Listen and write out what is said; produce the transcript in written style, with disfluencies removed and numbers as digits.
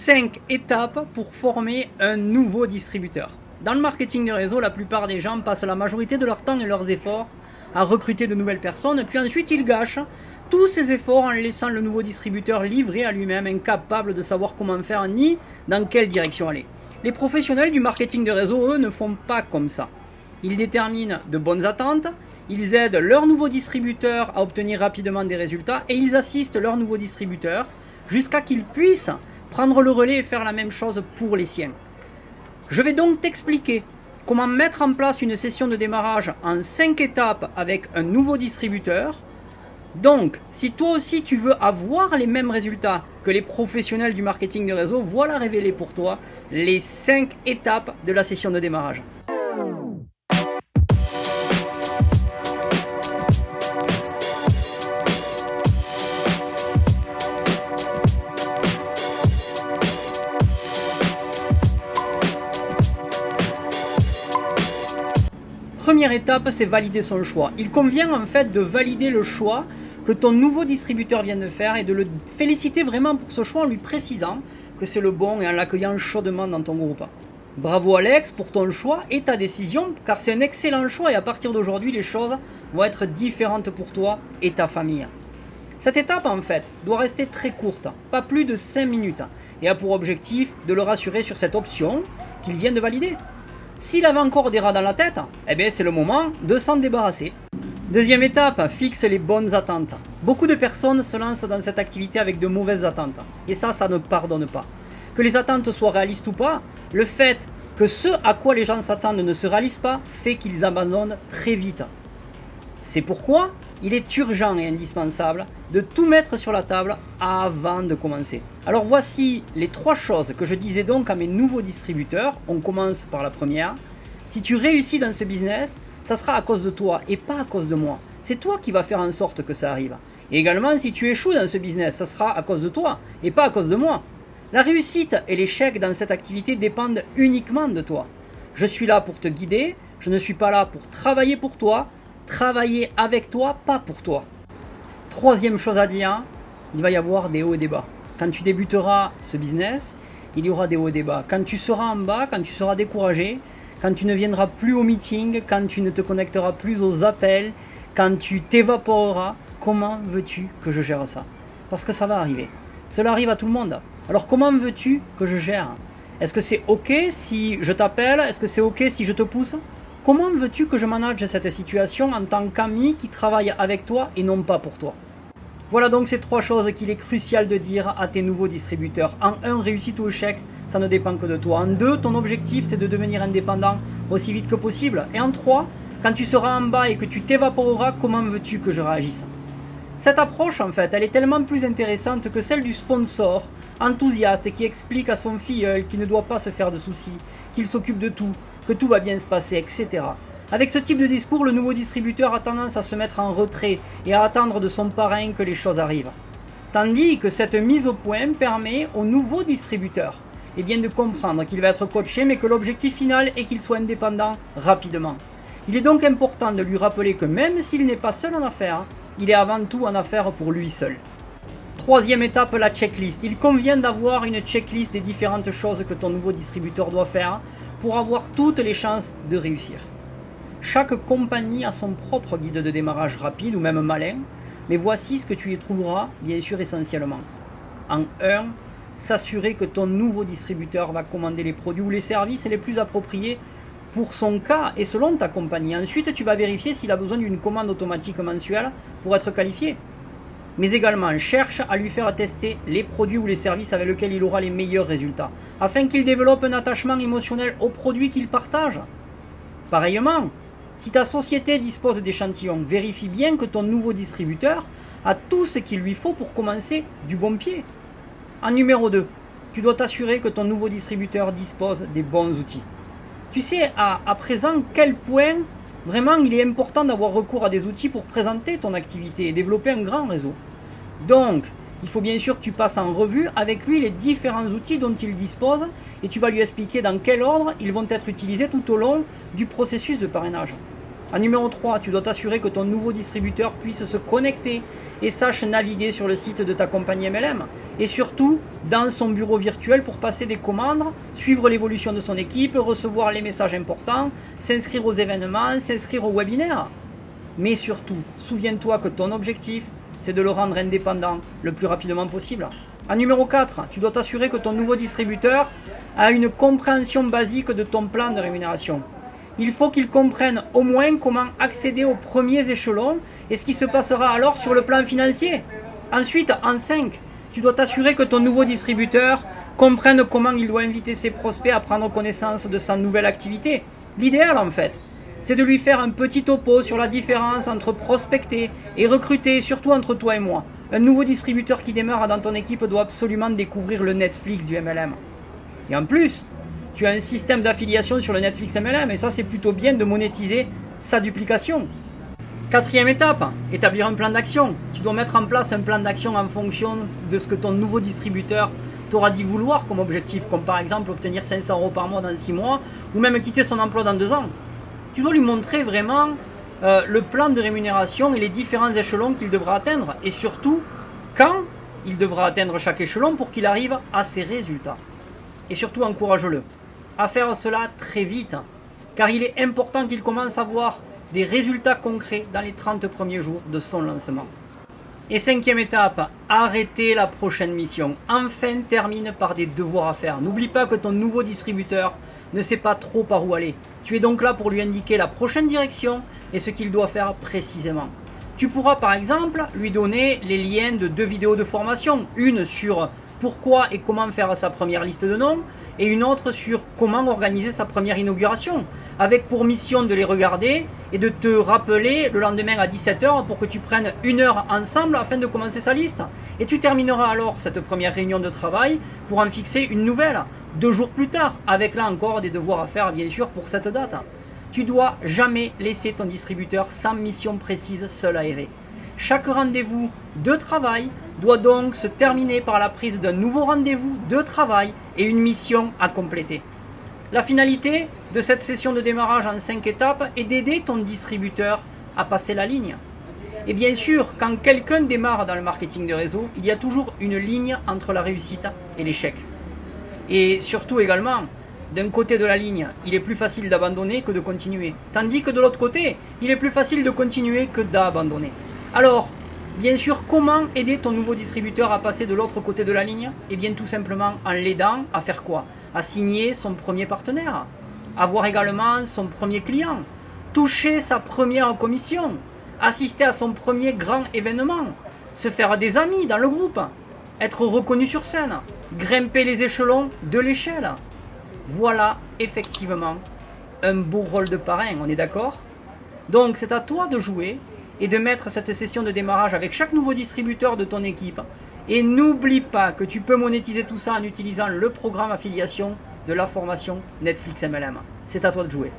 5 étapes pour former un nouveau distributeur. Dans le marketing de réseau, la plupart des gens passent la majorité de leur temps et leurs efforts à recruter de nouvelles personnes, puis ensuite ils gâchent tous ces efforts en laissant le nouveau distributeur livré à lui-même, incapable de savoir comment faire ni dans quelle direction aller. Les professionnels du marketing de réseau, eux, ne font pas comme ça. Ils déterminent de bonnes attentes, ils aident leur nouveau distributeur à obtenir rapidement des résultats et ils assistent leur nouveau distributeur jusqu'à qu'ils puissent prendre le relais et faire la même chose pour les siens. Je vais donc t'expliquer comment mettre en place une session de démarrage en 5 étapes avec un nouveau distributeur. Donc, si toi aussi tu veux avoir les mêmes résultats que les professionnels du marketing de réseau, voilà révélé pour toi les 5 étapes de la session de démarrage. Première étape, c'est valider son choix. Il convient en fait de valider le choix que ton nouveau distributeur vient de faire et de le féliciter vraiment pour ce choix en lui précisant que c'est le bon et en l'accueillant chaudement dans ton groupe. Bravo Alex pour ton choix et ta décision, car c'est un excellent choix et à partir d'aujourd'hui les choses vont être différentes pour toi et ta famille. Cette étape en fait doit rester très courte, pas plus de 5 minutes, et a pour objectif de le rassurer sur cette option qu'il vient de valider. S'il avait encore des rats dans la tête, eh bien c'est le moment de s'en débarrasser. Deuxième étape, fixe les bonnes attentes. Beaucoup de personnes se lancent dans cette activité avec de mauvaises attentes. Et ça ne pardonne pas. Que les attentes soient réalistes ou pas, le fait que ce à quoi les gens s'attendent ne se réalise pas fait qu'ils abandonnent très vite. C'est pourquoi il est urgent et indispensable de tout mettre sur la table avant de commencer. Alors voici les 3 choses que je disais donc à mes nouveaux distributeurs. On commence par la première. Si tu réussis dans ce business, ça sera à cause de toi et pas à cause de moi. C'est toi qui vas faire en sorte que ça arrive. Et également, si tu échoues dans ce business, ça sera à cause de toi et pas à cause de moi. La réussite et l'échec dans cette activité dépendent uniquement de toi. Je suis là pour te guider, je ne suis pas là pour travailler pour toi. Travailler avec toi, pas pour toi. Troisième chose à dire, il va y avoir des hauts et des bas. Quand tu débuteras ce business, il y aura des hauts et des bas. Quand tu seras en bas, quand tu seras découragé, quand tu ne viendras plus au meeting, quand tu ne te connecteras plus aux appels, quand tu t'évaporeras, comment veux-tu que je gère ça? Parce que ça va arriver. Cela arrive à tout le monde. Alors comment veux-tu que je gère? Est-ce que c'est ok si je t'appelle? Est-ce que c'est ok si je te pousse? Comment veux-tu que je manage cette situation en tant qu'ami qui travaille avec toi et non pas pour toi? Voilà donc ces 3 choses qu'il est crucial de dire à tes nouveaux distributeurs. En 1, réussite ou échec, ça ne dépend que de toi. En 2, ton objectif c'est de devenir indépendant aussi vite que possible. Et en 3, quand tu seras en bas et que tu t'évaporeras, comment veux-tu que je réagisse? Cette approche en fait, elle est tellement plus intéressante que celle du sponsor enthousiaste qui explique à son filleul qu'il ne doit pas se faire de soucis, qu'il s'occupe de tout, que tout va bien se passer, etc. Avec ce type de discours, le nouveau distributeur a tendance à se mettre en retrait et à attendre de son parrain que les choses arrivent. Tandis que cette mise au point permet au nouveau distributeur de comprendre qu'il va être coaché, mais que l'objectif final est qu'il soit indépendant rapidement. Il est donc important de lui rappeler que même s'il n'est pas seul en affaires, il est avant tout en affaires pour lui seul. Troisième étape, la checklist. Il convient d'avoir une checklist des différentes choses que ton nouveau distributeur doit faire pour avoir toutes les chances de réussir. Chaque compagnie a son propre guide de démarrage rapide ou même malin, mais voici ce que tu y trouveras bien sûr essentiellement. En 1, s'assurer que ton nouveau distributeur va commander les produits ou les services les plus appropriés pour son cas et selon ta compagnie. Ensuite, tu vas vérifier s'il a besoin d'une commande automatique mensuelle pour être qualifié. Mais également, cherche à lui faire tester les produits ou les services avec lesquels il aura les meilleurs résultats, afin qu'il développe un attachement émotionnel aux produits qu'il partage. Pareillement, si ta société dispose d'échantillons, vérifie bien que ton nouveau distributeur a tout ce qu'il lui faut pour commencer du bon pied. En numéro 2, tu dois t'assurer que ton nouveau distributeur dispose des bons outils. Tu sais à présent quel point vraiment il est important d'avoir recours à des outils pour présenter ton activité et développer un grand réseau. Donc, il faut bien sûr que tu passes en revue avec lui les différents outils dont il dispose et tu vas lui expliquer dans quel ordre ils vont être utilisés tout au long du processus de parrainage. En numéro 3, tu dois t'assurer que ton nouveau distributeur puisse se connecter et sache naviguer sur le site de ta compagnie MLM et surtout dans son bureau virtuel pour passer des commandes, suivre l'évolution de son équipe, recevoir les messages importants, s'inscrire aux événements, s'inscrire aux webinaires. Mais surtout, souviens-toi que ton objectif, c'est de le rendre indépendant le plus rapidement possible. En numéro 4, tu dois t'assurer que ton nouveau distributeur a une compréhension basique de ton plan de rémunération. Il faut qu'il comprenne au moins comment accéder aux premiers échelons et ce qui se passera alors sur le plan financier. Ensuite, en 5, tu dois t'assurer que ton nouveau distributeur comprenne comment il doit inviter ses prospects à prendre connaissance de sa nouvelle activité. L'idéal en fait, c'est de lui faire un petit topo sur la différence entre prospecter et recruter, surtout entre toi et moi. Un nouveau distributeur qui démarre dans ton équipe doit absolument découvrir le Netflix du MLM. Et en plus, tu as un système d'affiliation sur le Netflix MLM et ça c'est plutôt bien de monétiser sa duplication. 4e étape, établir un plan d'action. Tu dois mettre en place un plan d'action en fonction de ce que ton nouveau distributeur t'aura dit vouloir comme objectif, comme par exemple obtenir 500 € par mois dans 6 mois ou même quitter son emploi dans 2 ans. Tu dois lui montrer vraiment le plan de rémunération et les différents échelons qu'il devra atteindre et surtout quand il devra atteindre chaque échelon pour qu'il arrive à ses résultats. Et surtout encourage-le à faire cela très vite car il est important qu'il commence à voir des résultats concrets dans les 30 premiers jours de son lancement. Et 5e étape, arrêter la prochaine mission. Enfin, termine par des devoirs à faire. N'oublie pas que ton nouveau distributeur ne sait pas trop par où aller. Tu es donc là pour lui indiquer la prochaine direction et ce qu'il doit faire précisément. Tu pourras par exemple lui donner les liens de 2 vidéos de formation, une sur pourquoi et comment faire sa première liste de noms et une autre sur comment organiser sa première inauguration, avec pour mission de les regarder et de te rappeler le lendemain à 17 h pour que tu prennes 1 heure ensemble afin de commencer sa liste. Et tu termineras alors cette première réunion de travail pour en fixer une nouvelle 2 jours plus tard, avec là encore des devoirs à faire bien sûr pour cette date. Tu dois jamais laisser ton distributeur sans mission précise seul à errer. Chaque rendez-vous de travail doit donc se terminer par la prise d'un nouveau rendez-vous de travail et une mission à compléter. La finalité de cette session de démarrage en 5 étapes est d'aider ton distributeur à passer la ligne. Et bien sûr, quand quelqu'un démarre dans le marketing de réseau, il y a toujours une ligne entre la réussite et l'échec. Et surtout également, d'un côté de la ligne, il est plus facile d'abandonner que de continuer. Tandis que de l'autre côté, il est plus facile de continuer que d'abandonner. Alors, bien sûr, comment aider ton nouveau distributeur à passer de l'autre côté de la ligne? Eh bien tout simplement en l'aidant à faire quoi? À signer son premier partenaire, avoir également son premier client, toucher sa première commission, assister à son premier grand événement, se faire des amis dans le groupe, être reconnu sur scène, grimper les échelons de l'échelle. Voilà effectivement un beau rôle de parrain, on est d'accord? Donc c'est à toi de jouer et de mettre cette session de démarrage avec chaque nouveau distributeur de ton équipe. Et n'oublie pas que tu peux monétiser tout ça en utilisant le programme affiliation de la formation Netflix MLM. C'est à toi de jouer.